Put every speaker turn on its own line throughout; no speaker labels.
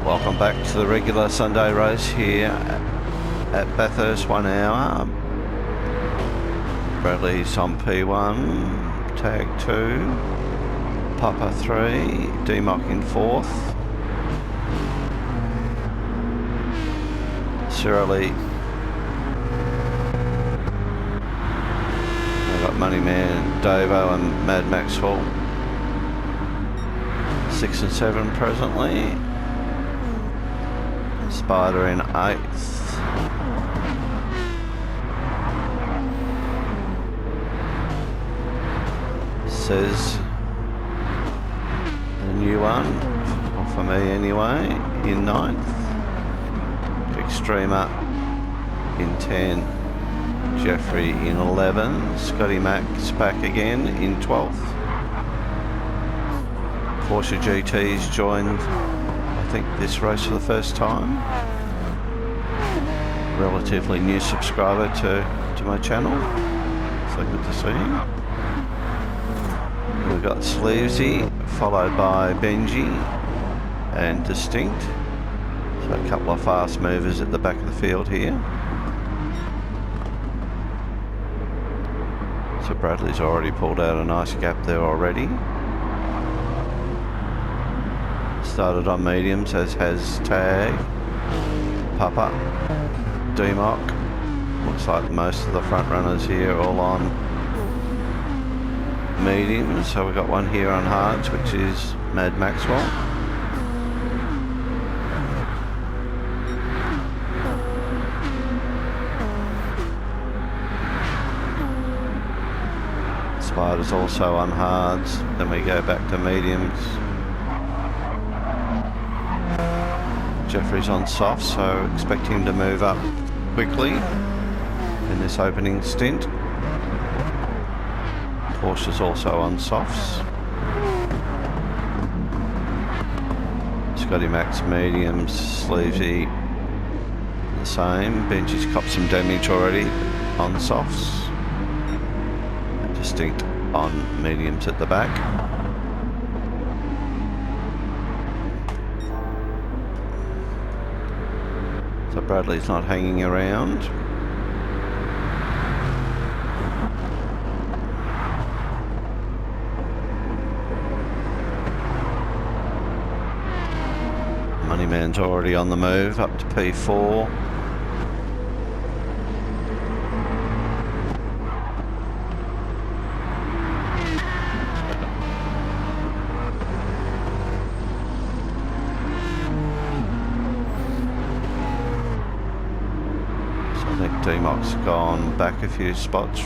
Welcome back to the regular Sunday race here at Bathurst, 1 hour. Bradley's on P1, tag 2, Papa 3, D-Mock in 4th. Surely we've got Moneyman, Davo and Mad Maxwell 6 and 7 presently. Spider in 8th. Says the new one, or for me anyway, in 9th. Extremer in 10. Jeffrey in 11. Scotty Max back again in 12th. Porsche GT's joined, I think, this race for the first time. Relatively new subscriber to my channel, so good to see him. We've got Sleevesy, followed by Benji and Distinct. So a couple of fast movers at the back of the field here. So Bradley's already pulled out a nice gap there already. Started on mediums, as has Tag, Papa, D-Mock. Looks like most of the front runners here are all on mediums. So we've got one here on hards, which is Mad Maxwell. Spider's also on hards. Then we go back to mediums. Jeffrey's on softs, so expect him to move up quickly in this opening stint. Porsche's also on softs. Scotty Max mediums, Sleevesy the same. Benji's copped some damage already on softs. Distinct on mediums at the back. So Bradley's not hanging around. Moneyman's already on the move up to P4. D-Mock's gone back a few spots.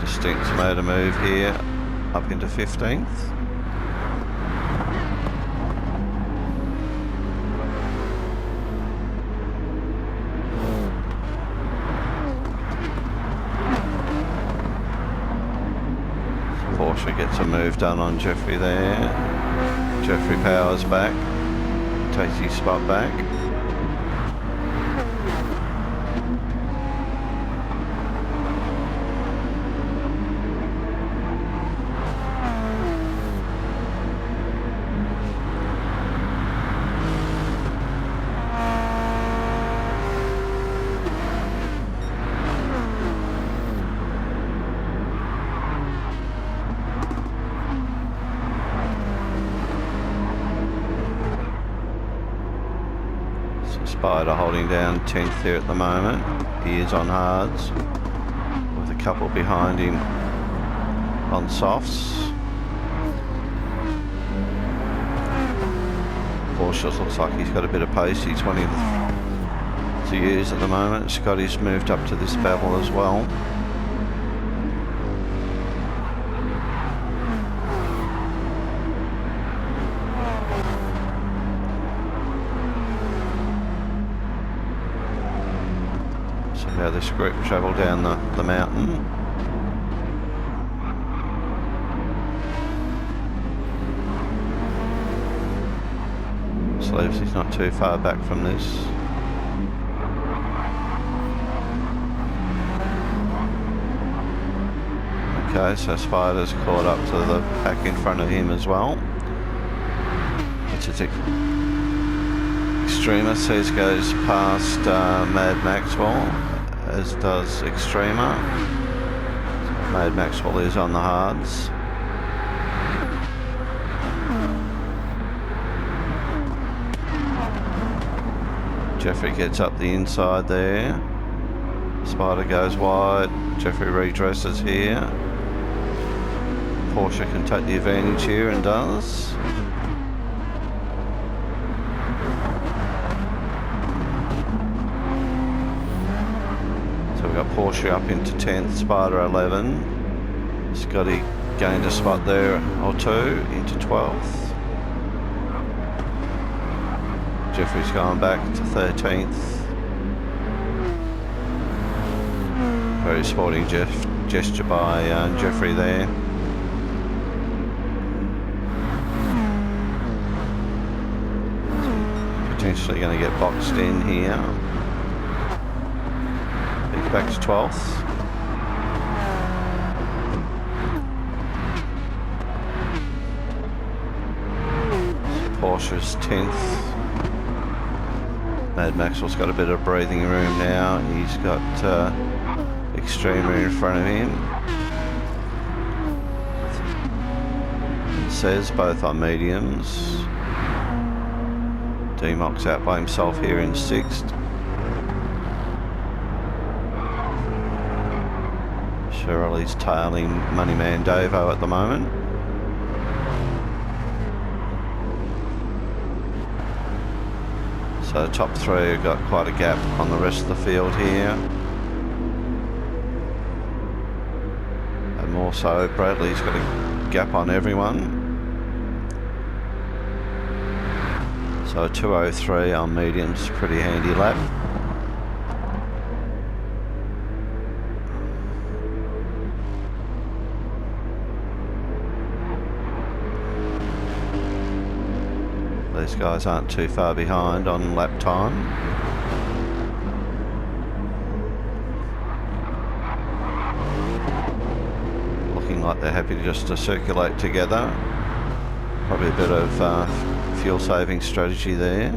Distinct's made a move here up into 15th. Porsche gets a move done on Jeffrey there. Jeffrey powers back, takes his spot back. So Spider holding down 10th here at the moment. He is on hards with a couple behind him on softs. Porsche looks like he's got a bit of pace. He's wanting to use at the moment. Scotty's moved up to this battle as well. So how this group travel down the mountain. Sleeves, he's not too far back from this. Okay, so Spider's caught up to the pack in front of him as well. Which is Extrema says goes past Mad Maxwell, as does Extrema. Mad Maxwell is on the hards. Jeffrey gets up the inside there. Spider goes wide. Jeffrey redresses here. Porsche can take the advantage here and does. So we've got Porsche up into 10th, Spider 11. Scotty gained a spot there or two into 12th. Jeffrey's going back to 13th. Very sporting gesture by Jeffrey there. Potentially going to get boxed in here. He's back to 12th. Porsche's 10th. Mad Maxwell's got a bit of breathing room now. He's got Extrema in front of him. It says both on mediums. D-Mock's out by himself here in 6th. Shirley's tailing Moneyman Davo at the moment. So the top three have got quite a gap on the rest of the field here. And more so, Bradley's got a gap on everyone. So 2:03 on mediums, pretty handy lap. These guys aren't too far behind on lap time. Looking like they're happy just to circulate together. Probably a bit of fuel saving strategy there.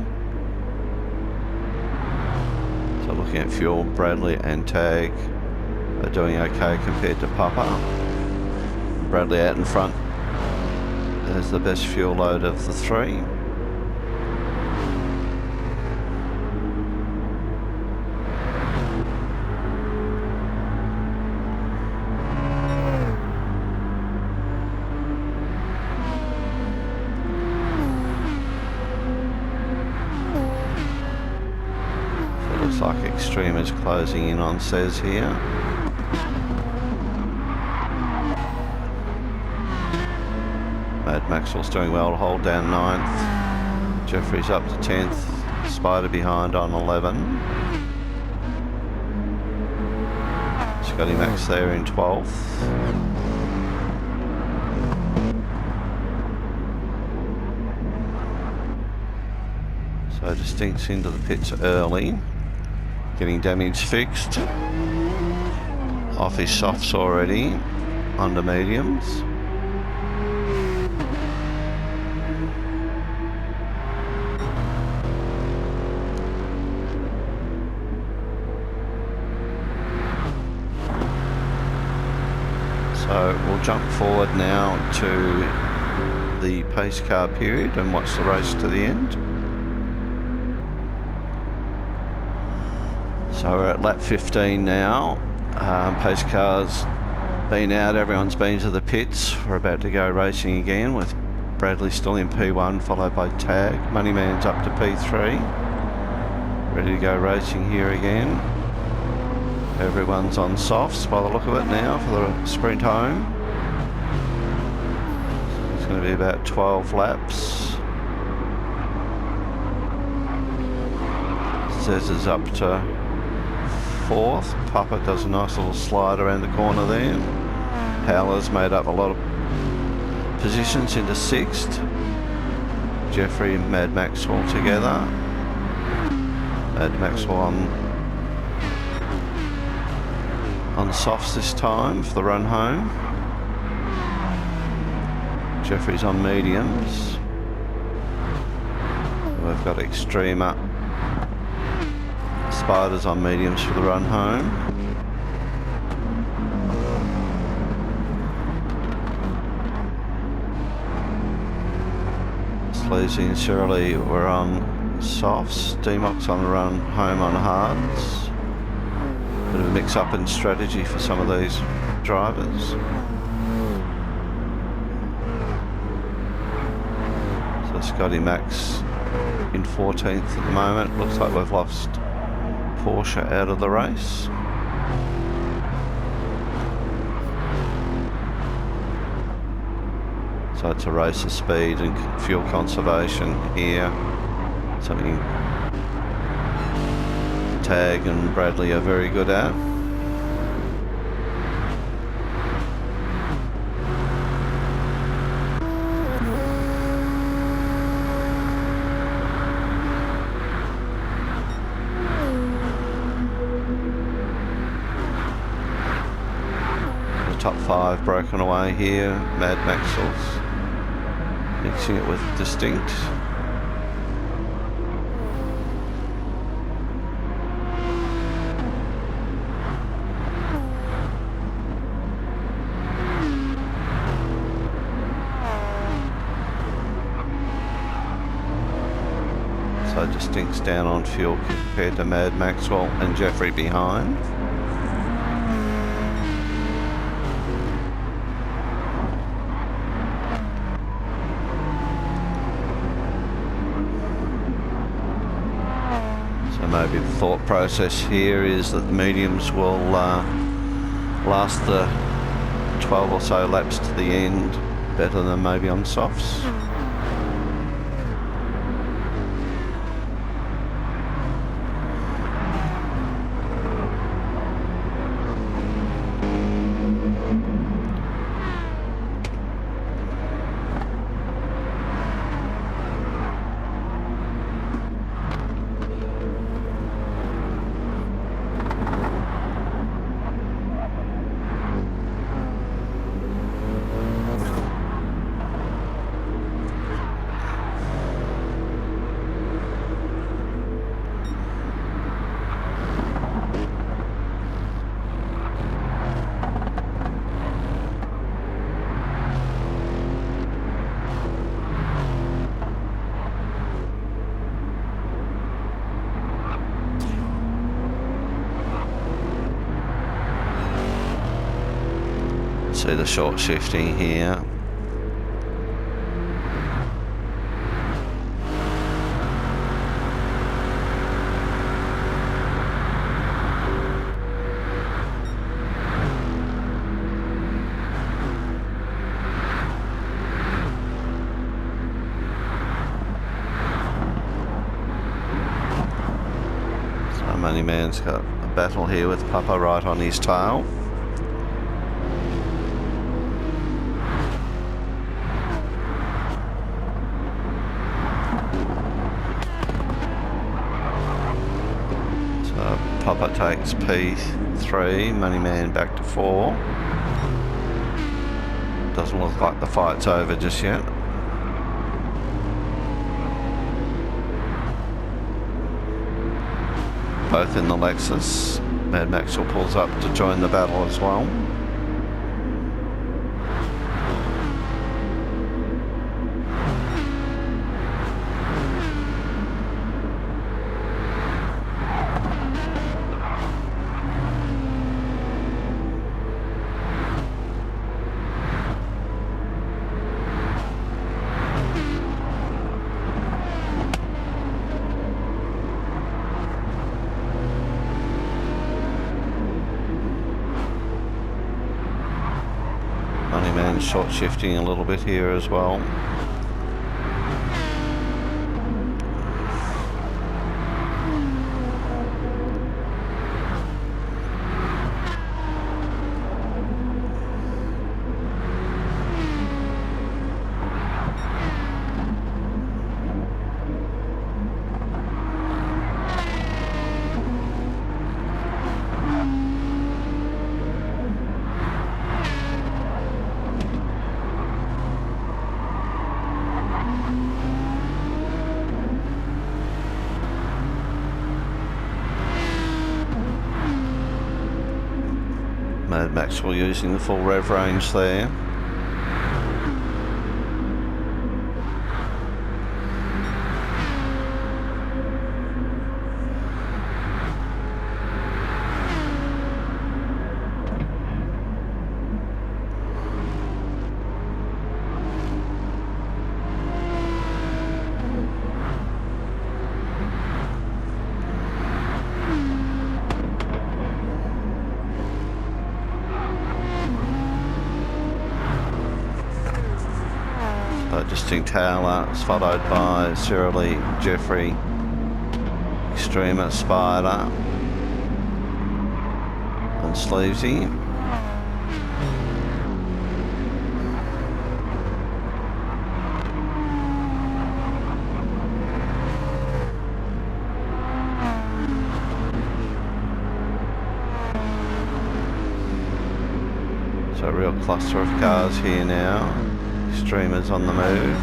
So looking at fuel, Bradley and Tag are doing okay compared to Papa. Bradley out in front has the best fuel load of the three. Looks like Extreme is closing in on Says here. Mad Maxwell's doing well to hold down 9th. Jeffrey's up to 10th. Spider behind on 11. Scotty Max there in 12th. So Distinct's into the pits early. Getting damage fixed. Off his softs already. Under mediums. So we'll jump forward now to the pace car period and watch the race to the end. So we're at lap 15 now. Pace cars been out, everyone's been to the pits. We're about to go racing again with Bradley still in P1, followed by Tag. Moneyman's up to P3. Ready to go racing here again. Everyone's on softs by the look of it now for the sprint home. It's going to be about 12 laps. Zez is up to 4th. Papa does a nice little slide around the corner there. Howler's made up a lot of positions into 6th. Jeffrey and Mad Maxwell together. Mad Maxwell on softs this time for the run home. Jeffrey's on mediums. We've got Extrema. Spiders on mediums for the run home. Sleazy and Shirley were on softs. D-Mox on the run home on hards. Bit of a mix-up in strategy for some of these drivers. So Scotty Max in 14th at the moment. Looks like we've lost Porsche out of the race. So it's a race of speed and fuel conservation here. Something Tag and Bradley are very good at. The top 5 broken away here. Mad Maxwell's mixing it with Distinct. So Distinct's down on fuel compared to Mad Maxwell and Jeffrey behind. Maybe the thought process here is that the mediums will last the 12 or so laps to the end better than maybe on softs. See the short shifting here. So Moneyman's got a battle here with Papa right on his tail. Papa takes P3, Moneyman back to 4. Doesn't look like the fight's over just yet. Both in the Lexus. Mad Maxwell pulls up to join the battle as well. and short shifting a little bit here as well. Mad Maxwell using the full rev range there. Distinct Howler, followed by Cyrilly, Jeffrey, Extrema, Spider, and Sleevesy. So a real cluster of cars here now. Streamers on the move.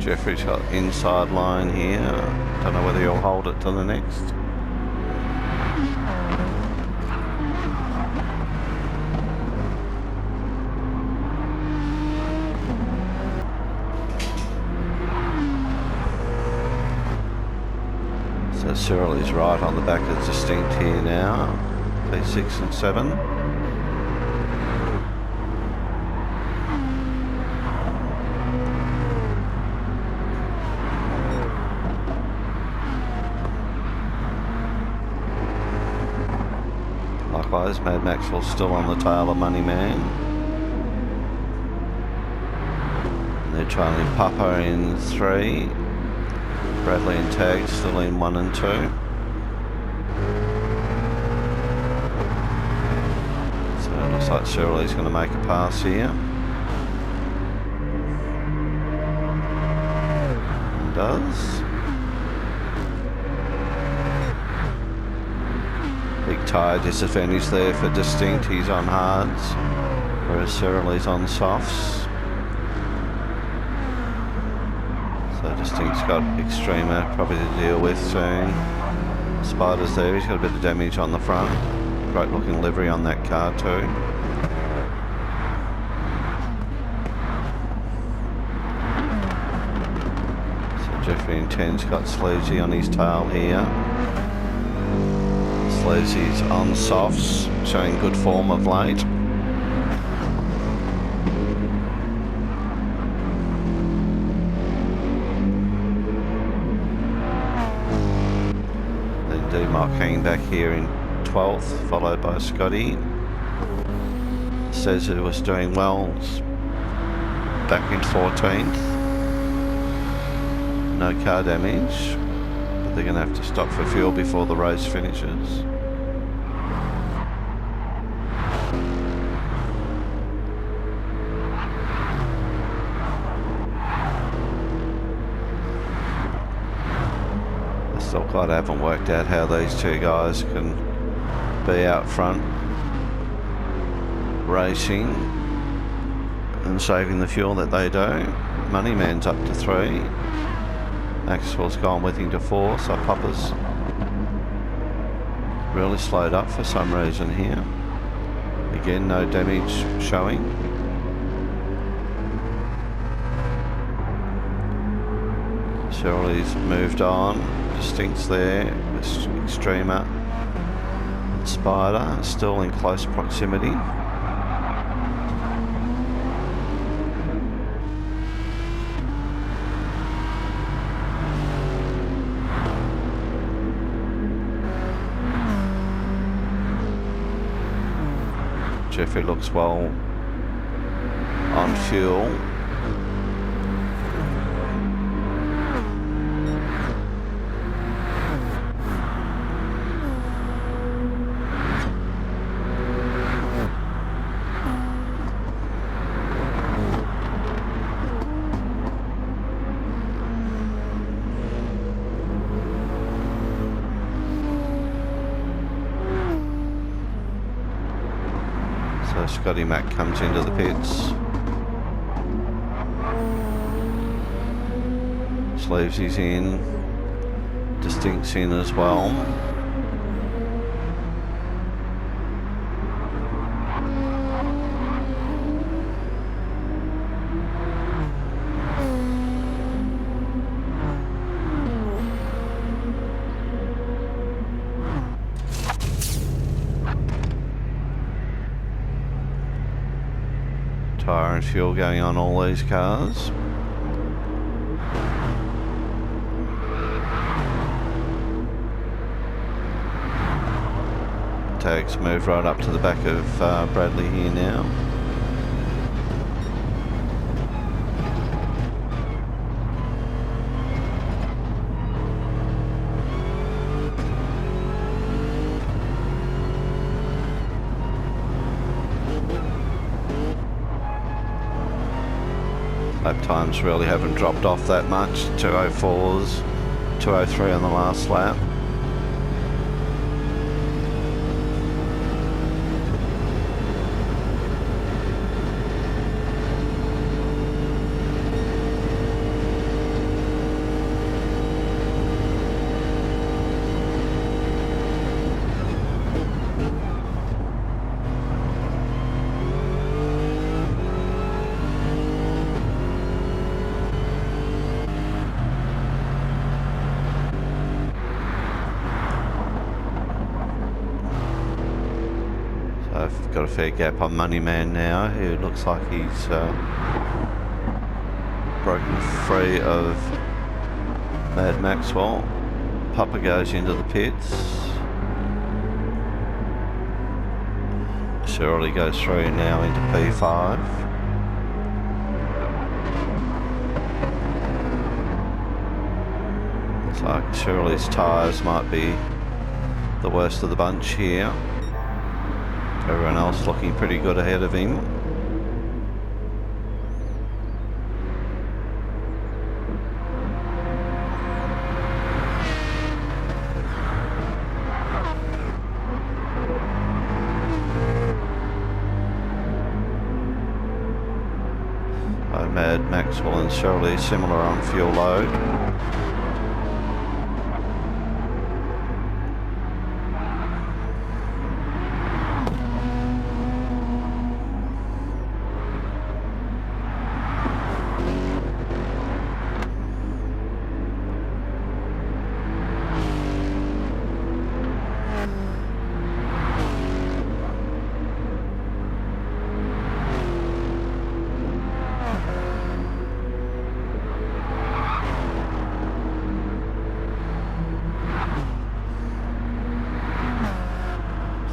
Jeffrey's got inside line here. Don't know whether he'll hold it to the next. So Cyril is right on the back of Distinct here now, P6 and 7. Likewise, Mad Maxwell's still on the tail of Moneyman. And they're trying to Papa in 3. Bradley and Tag still in 1 and 2. So it looks like Cyril's going to make a pass here. And does. Big tyre disadvantage there for Distinct. He's on hards, whereas Cyril's on softs. So Distinct's got Extrema probably to deal with soon. Spider's there, he's got a bit of damage on the front. Great looking livery on that car too. So Jeffrey and 10's got Sleevesy on his tail here. Sleevesy's on softs, showing good form of late. Mark hanging back here in 12th, followed by Scotty. Says it was doing well back in 14th. No car damage, but they're going to have to stop for fuel before the race finishes. Still quite haven't worked out how these two guys can be out front racing and saving the fuel that they do. Moneyman's up to 3. Maxwell's gone with him to 4, so Papa's really slowed up for some reason here. Again, no damage showing. Cyril's moved on. Distinct's there, Extrema, Spider still in close proximity. Jeffrey looks well on fuel. So Scotty Mac comes into the pits. Sleeves in. Distinct's in as well. Tyre and fuel going on all these cars. Tags move right up to the back of Bradley here now. Lap times really haven't dropped off that much. 2:04s, 2:03 on the last lap. I've got a fair gap on Moneyman now, who looks like he's broken free of Mad Maxwell. Papa goes into the pits. Shirley goes through now into P5. Looks like Shirley's tyres might be the worst of the bunch here. Everyone else looking pretty good ahead of him. Mad Maxwell and Shirley similar on fuel load.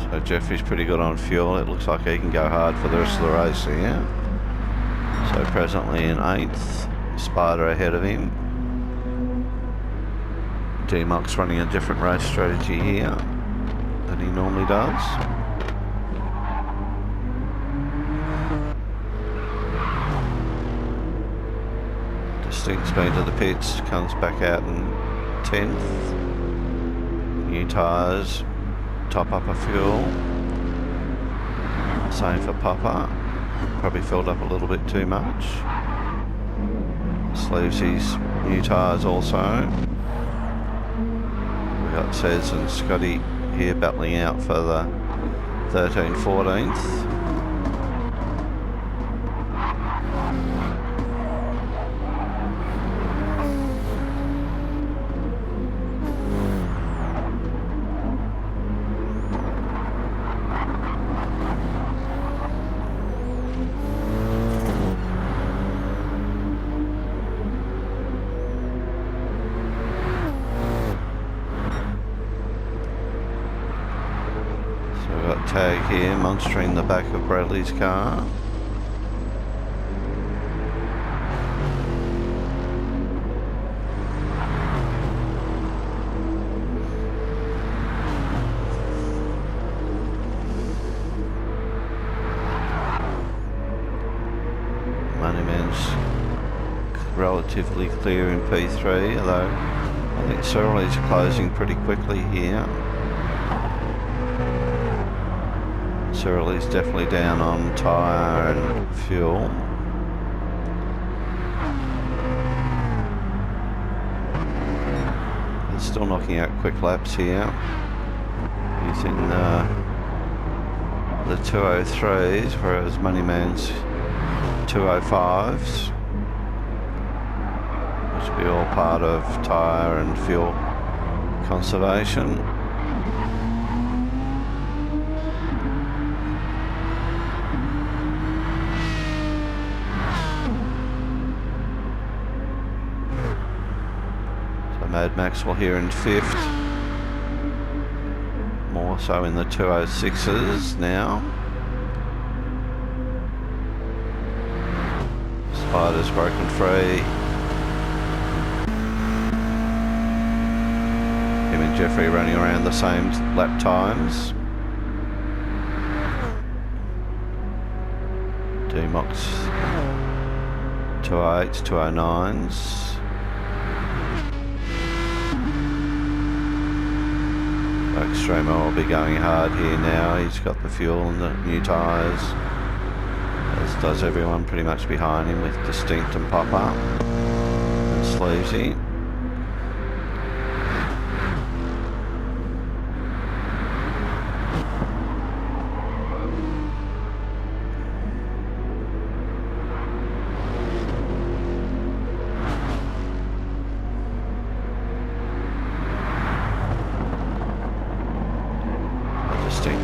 So Jeffrey's pretty good on fuel. It looks like he can go hard for the rest of the race here. So presently in 8th, Spider ahead of him. D-Mock's running a different race strategy here than he normally does. Distinct's been to the pits, comes back out in 10th. New tyres, top up of fuel. Same for Papa. Probably filled up a little bit too much. Sleeves his new tyres also. We've got Cez and Scotty here battling out for the 13th, 14th. tag here, monitoring the back of Bradley's car. Relatively clear in P3, although I think Surly's closing pretty quickly here. Surly's definitely down on tyre and fuel. They're still knocking out quick laps here, using the 203s, whereas Moneyman's 205s. Be all part of tyre and fuel conservation. So Mad Maxwell here in 5th, more so in the 206s now. Spider's broken free. Jeffrey running around the same lap times. D-Mox 208s, 209s. Extremo will be going hard here now. He's got the fuel and the new tyres, as does everyone pretty much behind him, with Distinct and Pop-Up and Sleazy.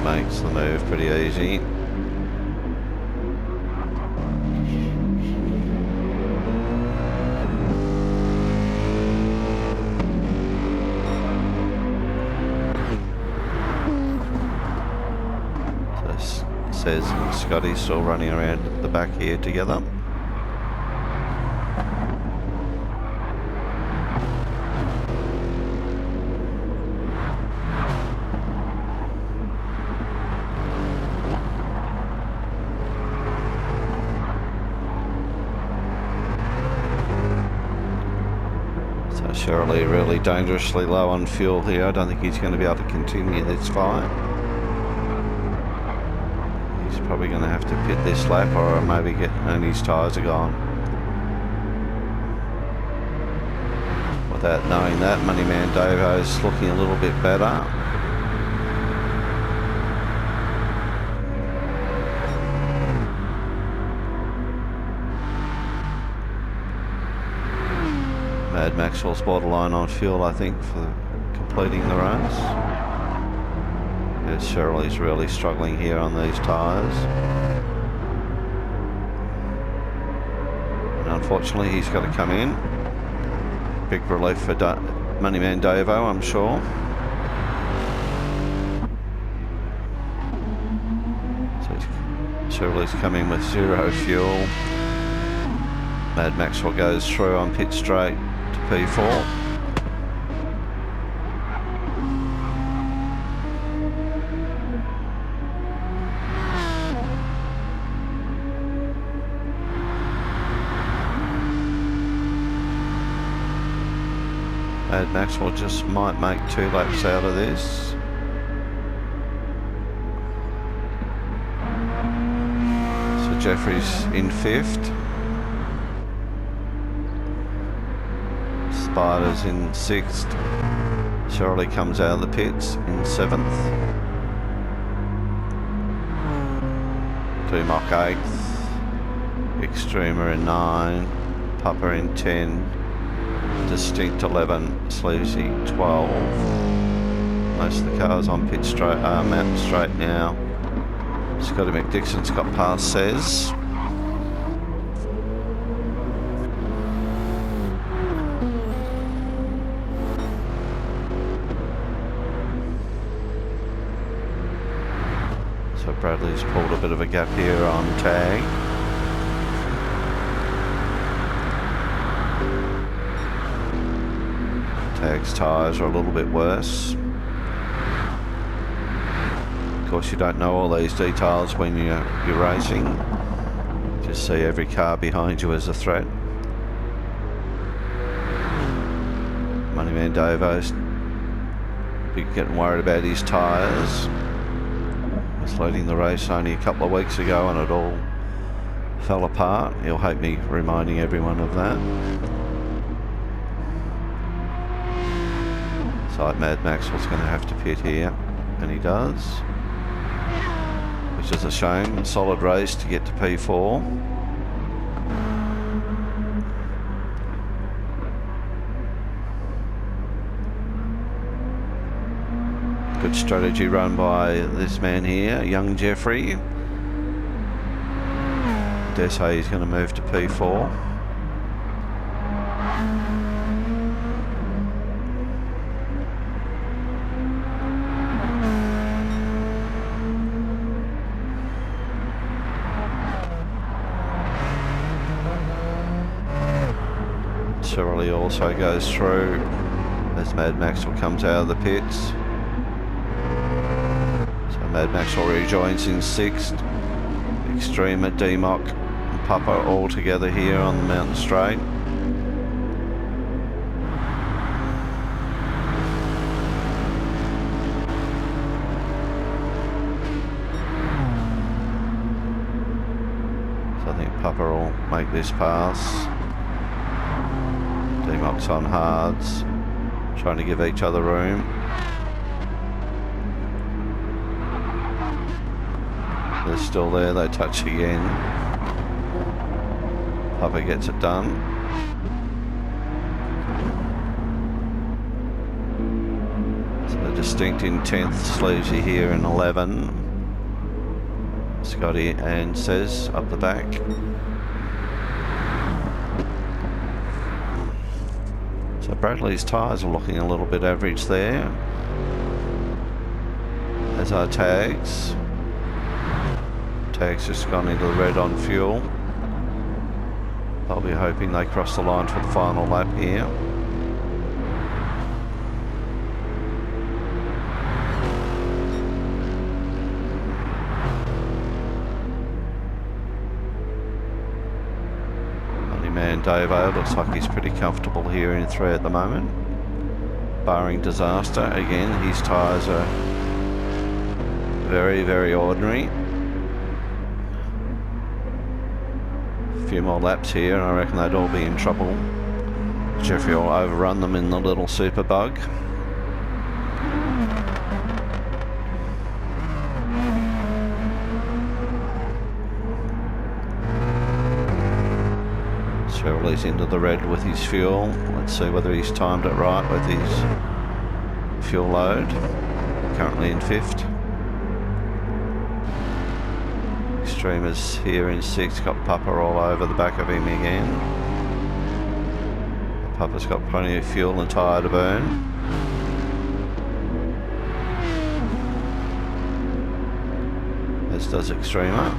Makes the move pretty easy. So Says and Scotty's still running around at the back here together. Surely really dangerously low on fuel here. I don't think he's going to be able to continue this fight. He's probably going to have to pit this lap, or maybe and his tyres are gone. Without knowing that, Moneyman Davo's looking a little bit better. Mad Maxwell's borderline on fuel, I think, for completing the race. Yeah, Shirley's really struggling here on these tyres. And unfortunately, he's got to come in. Big relief for Moneyman Davo, I'm sure. So Shirley's coming with 0 fuel. Mad Maxwell goes through on pit straight to P4. Mad Maxwell just might make 2 laps out of this. So Jeffrey's in 5th. Spider's in 6th. Shirley comes out of the pits in 7th. Dumok 8th. Extremer in 9. Papa in 10. Distinct 11. Sleazy 12. Most of the cars on pit straight, mountain straight now. Scotty McDixon's got past Says. Bradley's pulled a bit of a gap here on tag. Tag's tyres are a little bit worse. Of course, you don't know all these details when you're racing. Just see every car behind you as a threat. Moneyman Davo's getting worried about his tyres. Was leading the race only a couple of weeks ago and it all fell apart. He'll hate me reminding everyone of that. Looks like Mad Maxwell's going to have to pit here, and he does, which is a shame. A solid race to get to P4. Good strategy run by this man here, young Jeffrey. Dare say he's going to move to P4. Shirley also goes through as Mad Maxwell comes out of the pits. Mad Maxwell rejoins in 6th. Extreme at DMOC and Papa all together here on the mountain straight. So I think Papa will make this pass. DMOC's on hards, trying to give each other room. They're still there, they touch again. Papa gets it done. So distinct in 10th, Sleevesy here in 11. Scotty and Says up the back. So Bradley's tyres are looking a little bit average there. As our tags. Tag's just gone into the red on fuel. They'll be hoping they cross the line for the final lap here. Moneyman Davo looks like he's pretty comfortable here in 3 at the moment. Barring disaster, again his tyres are very, very ordinary. Few more laps here and I reckon they'd all be in trouble. Jeffrey will overrun them in the little super bug. Shirley's into the red with his fuel. Let's see whether he's timed it right with his fuel load. Currently in 5th. Extremers here in 6th, got Papa all over the back of him again. Papa's got plenty of fuel and tyre to burn. As does Extremer.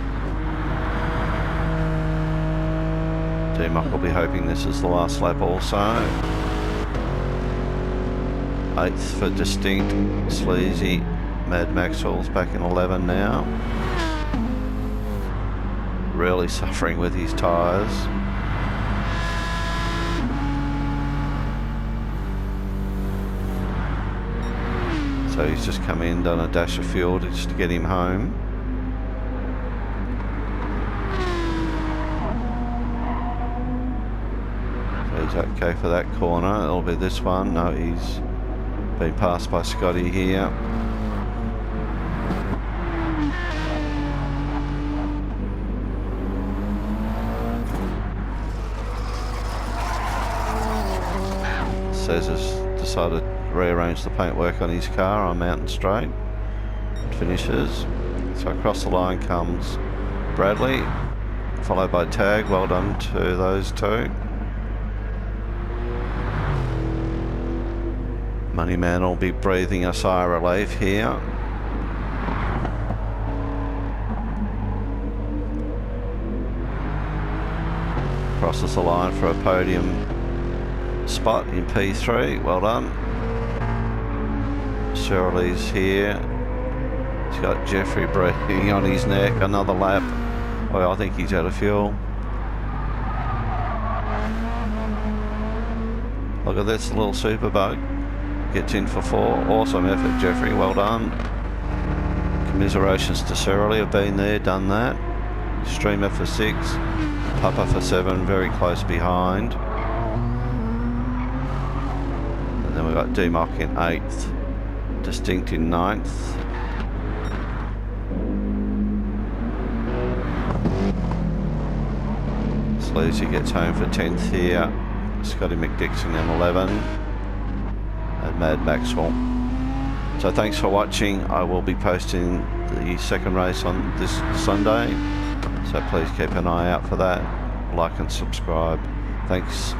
DMOC will be hoping this is the last lap also. 8th for Distinct, Sleazy. Mad Maxwell's back in 11 now. Really suffering with his tyres. So he's just come in, done a dash of fuel just to get him home. So he's okay for that corner. It'll be this one. No, he's been passed by Scotty here. Says has decided to rearrange the paintwork on his car on Mountain Straight. It finishes. So across the line comes Bradley, followed by Tag. Well done to those two. Moneyman will be breathing a sigh of relief here. crosses the line for a podium spot in P3. Well done. Shirley's here. He's got Jeffrey breathing on his neck. Another lap. Well, I think he's out of fuel. Look at this little super bug. Gets in for 4. Awesome effort, Jeffrey. Well done. Commiserations to Shirley. I've been there, done that. Streamer for 6. Papa for 7. Very close behind. And then we've got DMOC in 8th. Distinct in 9th. Sleazy gets home for 10th here. Scotty McDixon in 11. And Mad Maxwell. So thanks for watching. I will be posting the second race on this Sunday. So please keep an eye out for that. Like and subscribe. Thanks.